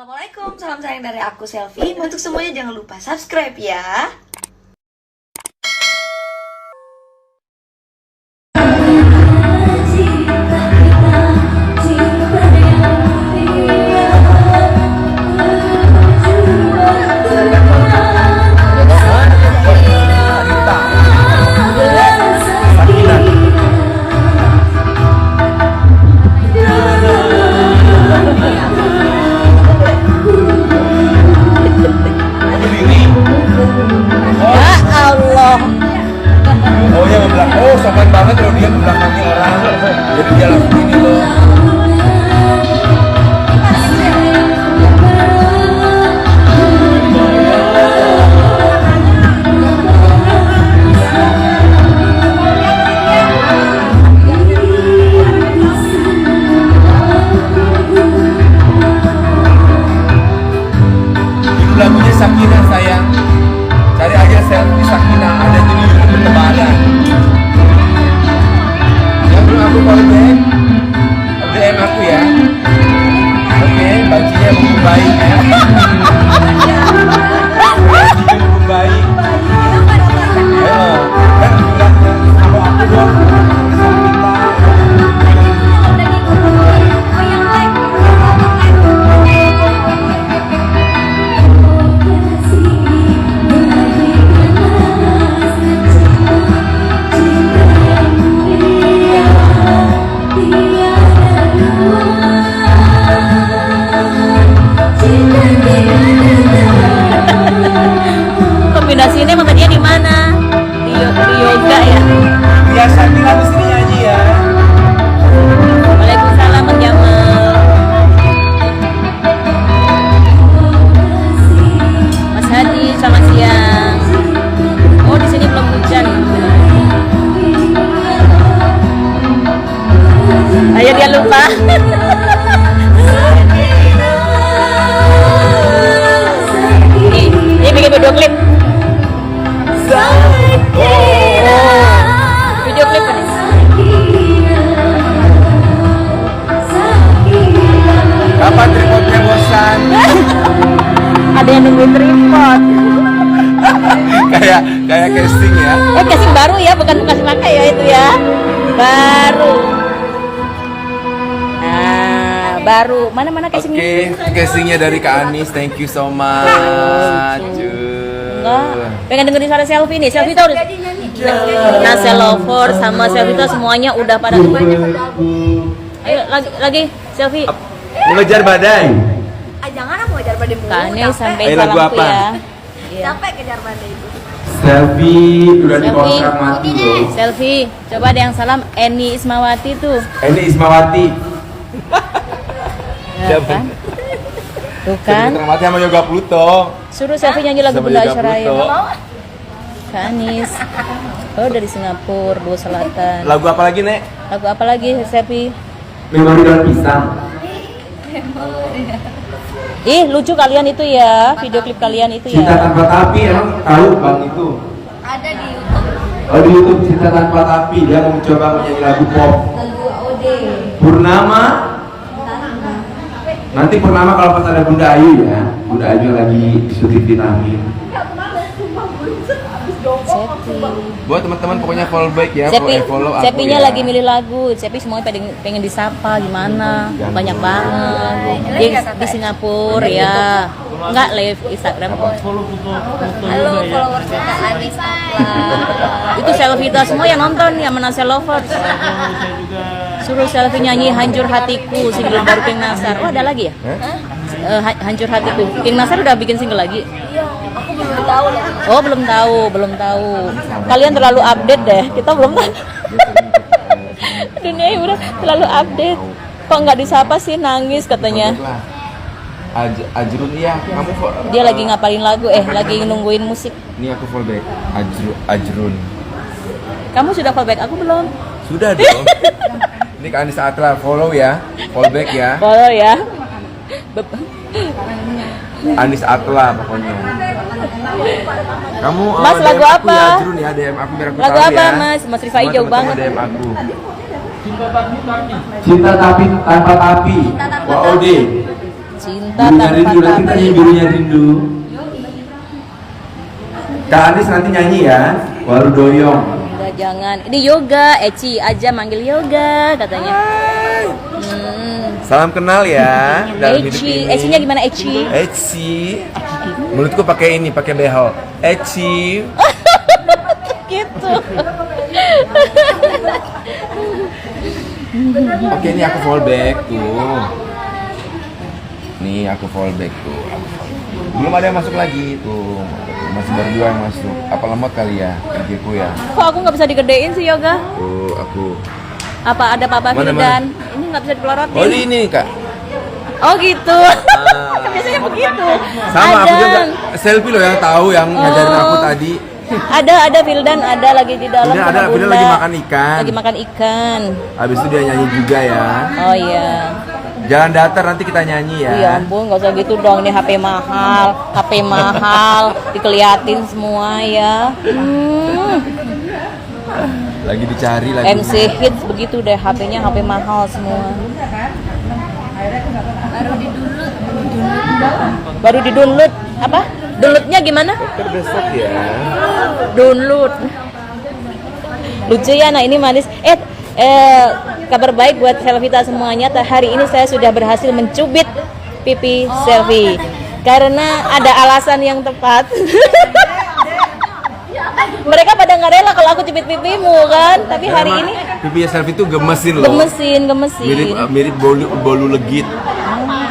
Assalamualaikum, salam sayang dari aku Selfie. Untuk semuanya jangan lupa subscribe ya. Sopan banget loh dia membelakangi orang, jadi dia langsung ini loh. Itu lagunya Sakina sayang, cari aja Selfie Sakina, ada di YouTube bertebaran. Aku callback, DM aku ya. Oke, bajunya baik ya. Bajunya baik. Ayo, kan bilang sama aku dong. Kombinasi ini emang tadinya di mana? Di yoga ya? Biasa bilang di sini nyanyi ya. Waalaikumsalam Bang Jamal. Mas Hadi, selamat siang. Oh, di sini belum hujan. Ayo dia lupa. Ini bikin video klip. Video klip nih. Kapan tripodnya bosan? Ada yang nungguin tripod. kayak casting ya. Casing baru ya, bukan bekas pakai ya itu ya. Baru. Nah, baru. Mana casingnya? Oke, casingnya dari Kak Anis. Thank you so much. Enggak. Pengen dengerin suara Selfie nih. Selfie tuh udah. Nah, Lover sama Selfie tuh semuanya udah pada. Ayo lagi Selfie. Mengejar badai. Jangan aku ngejar badai mulu. Kane sampai Ayo, lagu salamku apa? ya. Capek kejar badai itu. Selfie udah di Selfie. kontrak mati loh. Selfie, coba ada yang salam Eni Ismawati tuh. Ini Ismawati. Ya, kan? Tuh kan. Kontrak mati sama Yoga Pluto. Suruh Selfie nyanyi lagu Sama Bunda Yoga Asyaraya. Pluto. Kak Anis. Oh, dari Singapura, Dua Selatan. Lagu apa lagi, Nek? Lagu apa lagi Selfie? Memori dalam pisang. Ih, lucu kalian itu ya, video klip kalian itu Cinta ya. tanpa tapi emang tahu Bang itu. Ada di YouTube. Oh di YouTube Cinta tanpa tapi dia mau mencoba menyanyi lagu pop. Lagu OD. Purnama. Nanti Purnama kalau pas ada Bunda Ayu ya. Bunda Ayu lagi suntik vitamin. Buat teman-teman pokoknya follow back ya, follow aku Sepinya ya. lagi milih lagu. Sepi semuanya pengen disapa gimana? Banyak banget. Di Singapura ya. Enggak live Instagram kok. Halo followersnya Kak Anis Akla. Itu Selfie kita semua yang nonton ya, Menase Lovers. Suruh Selfie nyanyi Hancur Hatiku, single baru King Nasar. Oh, ada lagi ya? Hancur Hatiku. King Nasar udah bikin single lagi? Iya, aku belum tahu lagi. Oh, belum tahu. Kalian terlalu update deh. Kita belum tahu. Dunia ini udah terlalu update. Kok nggak disapa sih, nangis katanya. Ajrun iya, kamu Dia lagi ngapalin lagu, lagi nungguin musik. Ini aku follow back. Ajrun. Kamu sudah callback, aku belum. Sudah dong. Ini Kak Anis Atla, follow ya. Follow back ya. Follow ya. Anis Atla pokoknya. Kamu Mas, DM lagu aku apa? Ya, Ajrun ya, DM aku biar aku Lagu tahu apa, ya. Mas? Mas Rifai Semua jauh teman-teman banget. DM aku. Cinta tapi tanpa tapi. Cinta tanpa WOD. Cinta Birunya rindu, nanti nyanyi birunya rindu. Kak Anis nanti nyanyi ya, baru doyong. Enggak, jangan. Ini yoga, Eci aja manggil yoga katanya. Salam kenal ya dalam hidup Eci, ini. Eci-nya gimana Eci? Eci. Mulutku pakai ini, pakai behel. Eci. Gitu. Oke, ini aku fallback tuh. Nih aku fallback tuh. Belum ada yang masuk lagi tuh. Masih baru 2 yang masuk. Apa lemot kali ya? Pikirku ya. Kok aku nggak bisa digedein sih yoga? Tuh aku. Apa ada Papa Mana, Firdan? Ini nggak bisa dipelorotin. Oh ini Kak. Oh gitu. Biasanya begitu. Sama ada. aku juga selfie loh yang tahu yang ngajarin aku tadi. Ada Firdan, ada lagi di dalam. Firdan ada, sama Firdan Bunda. lagi makan ikan. Lagi makan ikan. Habis itu dia nyanyi juga ya. Oh iya. Jangan datar nanti kita nyanyi ya. Ya ampun, nggak usah gitu dong. Ini HP mahal, dikeliatin semua ya. Lagi dicari lagi. MC hits begitu deh, HP-nya HP mahal semua. Baru di-download. Apa? Downloadnya gimana? Besok ya. Download. Lucu ya, nah ini manis. Kabar baik buat Selvita semuanya. Hari ini saya sudah berhasil mencubit pipi Selvi karena ada alasan yang tepat. Mereka pada nggak rela kalau aku cubit pipimu kan, tapi hari ini pipinya selfie itu gemesin loh. gemesin. Mirip bolu legit.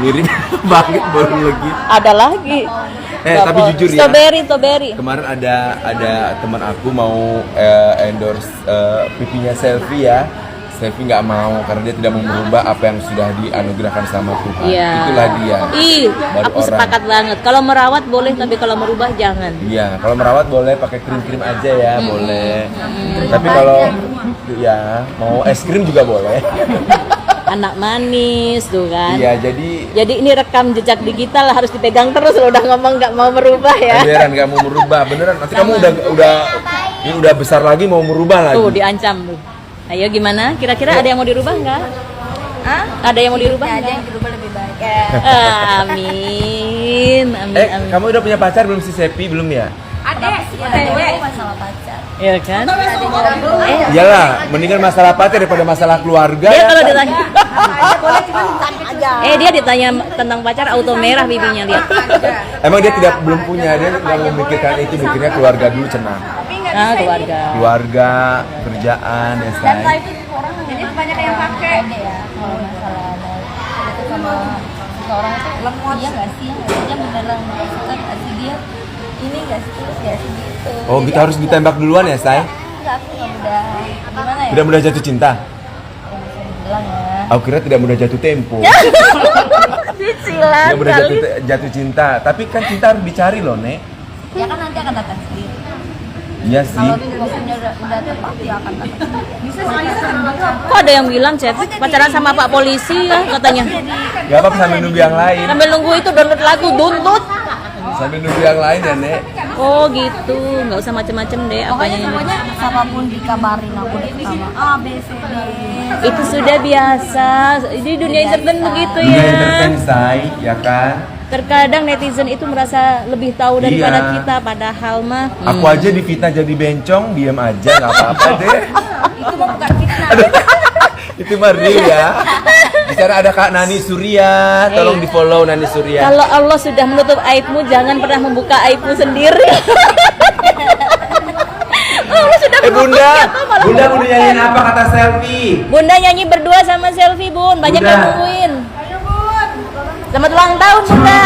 Mirip banget bolu legit. Ada lagi. Tapi jujur ya. Strawberry. Kemarin ada teman aku mau endorse pipinya selfie ya. Selfie nggak mau karena dia tidak mau merubah apa yang sudah dianugerahkan sama Tuhan. Iya. Itulah dia. Aku orang. sepakat banget. Kalau merawat boleh, tapi kalau merubah jangan. Iya, kalau merawat boleh pakai krim-krim aja ya, boleh. Tapi kalau ya mau es krim juga boleh. Anak manis tuh kan. Iya, Jadi ini rekam jejak digital harus dipegang terus. Lo udah ngomong nggak mau merubah ya. beneran nggak mau merubah, beneran. Nanti kamu udah besar lagi mau merubah lagi. Tuh diancam tuh. Ayo gimana? Kira-kira ada yang mau dirubah nggak? Ada yang mau dirubah Ada nggak? yang dirubah lebih baik ya. Amin. Kamu udah punya pacar belum si Sepi belum ya? Ada sih, ada masalah pacar. Iya kan? Iyalah, mendingan masalah pacar daripada masalah keluarga. Dia Ya. kalau ditanya, dia ditanya tentang pacar auto merah bibinya lihat. Emang dia belum punya, dia nggak memikirkan itu, mikirnya keluarga dulu cenang. Nah, Keluarga, kerjaan, ya say. Jadi banyak yang pakai ya. Kalau masalah itu sama seseorang itu lemot iya nggak sih? Dia beneran suka nggak sih dia? Ini nggak sih gitu. Oh, Jadi kita harus aku- ditembak duluan ya, say? Enggak, aku nggak mudah. Gimana ya? Tidak mudah jatuh cinta. Bilang ya. Aku kira tidak mudah jatuh tempo. Cicilan Tidak mudah jatuh cinta. Tapi kan cinta harus dicari loh, Nek. Ya kan nanti akan datang sendiri. Iya sih. Kalau waktunya udah tepat ya akan datang sendiri. Bisa Kok ada yang bilang Cepi pacaran sama Pak Polisi ya katanya. Gak apa-apa sambil nunggu yang lain. Sambil nunggu itu download lagu Duntut. Sambil nunggu yang lain ya, Nek. Oh gitu, nggak usah macem-macem deh apanya. Pokoknya siapapun dikabarin aku deh sama A, B, C, D. Itu sudah biasa di dunia entertain begitu Dunia ya. entertain, say, ya kan? Terkadang netizen itu merasa lebih tahu daripada Iya. kita, padahal mah Aku aja difitnah jadi bencong, diem aja, nggak apa-apa deh. Itu mah bukan fitnah. Itu mah real ya. Di sana ada Kak Nani Surya, tolong di follow Nani Surya. kalau Allah sudah menutup aibmu, jangan pernah membuka aibmu sendiri. Allah sudah Bunda, Bunda mau nyanyiin apa kata selfie? Bunda nyanyi berdua sama Selfie Bun, banyak Bunda. yang nungguin. Selamat ulang tahun Bunda.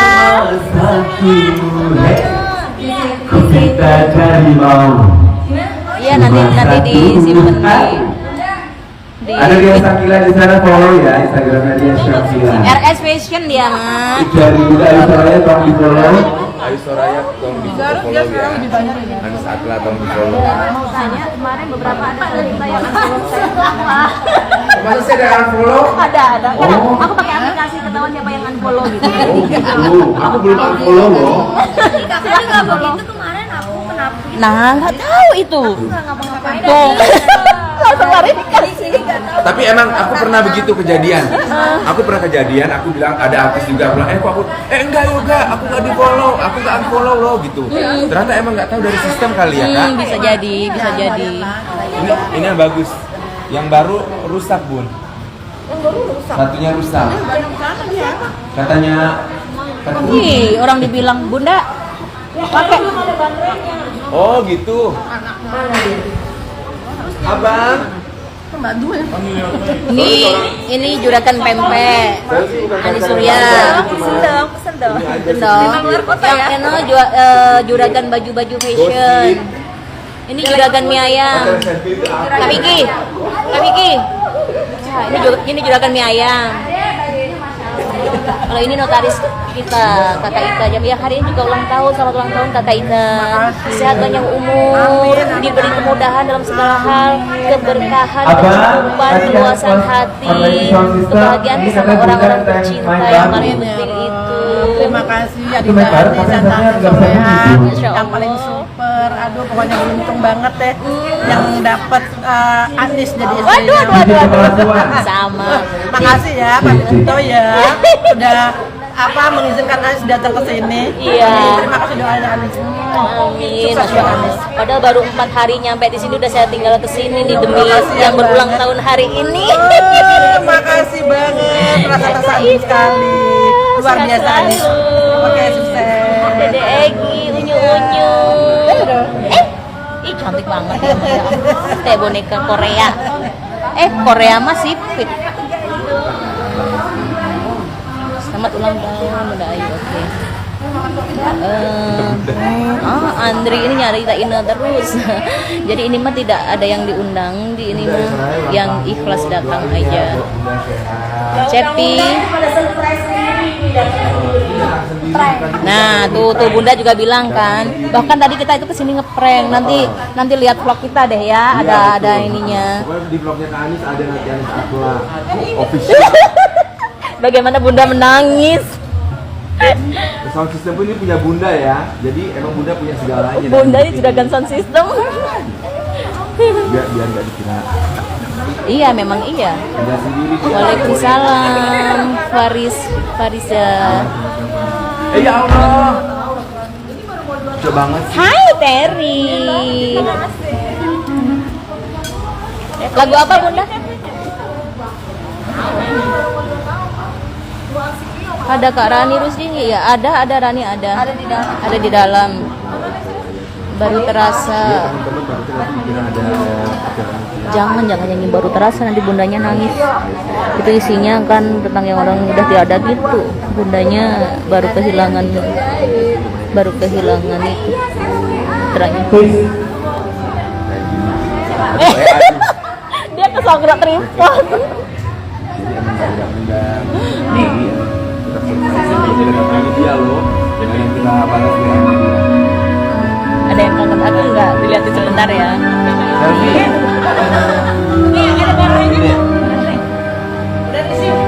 Kita cari mau. Iya nanti disimpan di Ada dia Sakila di sana, follow ya Instagramnya dia Sakila. RS Fashion dia mah. Dari Bunda Ayu Soraya tolong di follow. Ayu Soraya tolong di follow ya. Anis Akla tolong di follow. Misalnya kemarin beberapa ada cerita yang unfollow saya. Masa saya ada unfollow? Ada. Aku pakai aplikasi ketahuan siapa yang unfollow gitu. Aku belum unfollow loh. Saya juga begitu kemarin aku kenapa? Nah, nggak tahu itu. Nggak ngapa-ngapain. Tuh. Langsung klarifikasi. Tapi emang aku pernah begitu kejadian. Aku pernah kejadian, aku bilang ada artis juga bilang, kok aku enggak yoga, aku nggak di follow, aku nggak unfollow loh gitu. Ternyata emang nggak tahu dari sistem kali ya kak. Bisa jadi, bisa jadi. Ini yang bagus. Yang baru rusak bun. Satunya rusak. Katanya. Ih, orang dibilang bunda pakai. Oh gitu. Abang. Ini juragan pempek. Ani Surya. Pesen dong. Yang ini juragan baju-baju fashion. Ini juragan mie ayam. Kak Vicky. Ini juragan mie ayam. Kalau ini notaris kita, Kakak Ika. Ya hari ini juga ulang tahun, selamat ulang tahun Kakak Ika. Sehat panjang umur, diberi kemudahan dalam segala hal, keberkahan, kecukupan, keluasan hati, kebahagiaan bersama orang-orang tercinta yang paling penting itu. Terima kasih adik-adik Santana Solehan yang paling super. Aduh pokoknya beruntung banget deh yang dapat Anis jadi istrinya. Waduh. Sama. Makasih ya Pak Tito ya udah mengizinkan Anis datang ke sini. Iya. Terima kasih doanya Anis. Amin. Sukses buat Anis. Padahal baru 4 hari nyampe di sini udah saya tinggal ke sini nih demi yang berulang tahun hari ini. Makasih banget. Rasa tersanjung sekali. Luar biasa Anis. Oke sukses. Dede Egi, unyu-unyu. Ih cantik banget ya. Kayak boneka Korea. Korea mah sipit. Selamat ulang tahun Bunda Ayu. Oke. Andri ini nyariin terus. Jadi ini mah tidak ada yang diundang, di ini mah yang ikhlas datang aja. Cepi. Nah, tuh Bunda juga bilang kan. Bahkan tadi kita itu kesini ngeprank. Nanti lihat vlog kita deh ya. Ada ininya. Pokoknya di vlognya Kak Anis ada nanti Anis Aqua official. Bagaimana Bunda menangis? Sound system pun ini punya Bunda ya. Jadi emang Bunda punya segalanya. Bunda ini juragan sound system. Biar nggak dikira. Iya, memang iya. Bunda sendiri. Waalaikumsalam, Farisa. Ya Allah. Coba banget. Hai Terry. Lagu apa Bunda? Ada Kak Rani Rusdini ya, ada Rani ada. Ada di dalam. Baru terasa. Jangan nyanyi baru terasa nanti bundanya nangis. Itu isinya kan tentang yang orang udah tiada gitu. Bundanya baru kehilangan itu. Terakhir. Dia kesangkrak tripod. Ada yang kangen aku nggak? Dilihatin sebentar ya. Selfie. Nih ada barangnya nih. Udah di sini.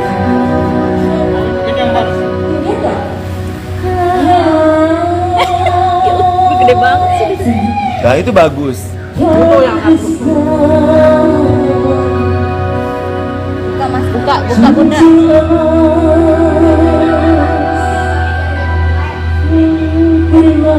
Gede banget sih. Nah itu bagus. Buka Bunda. Terima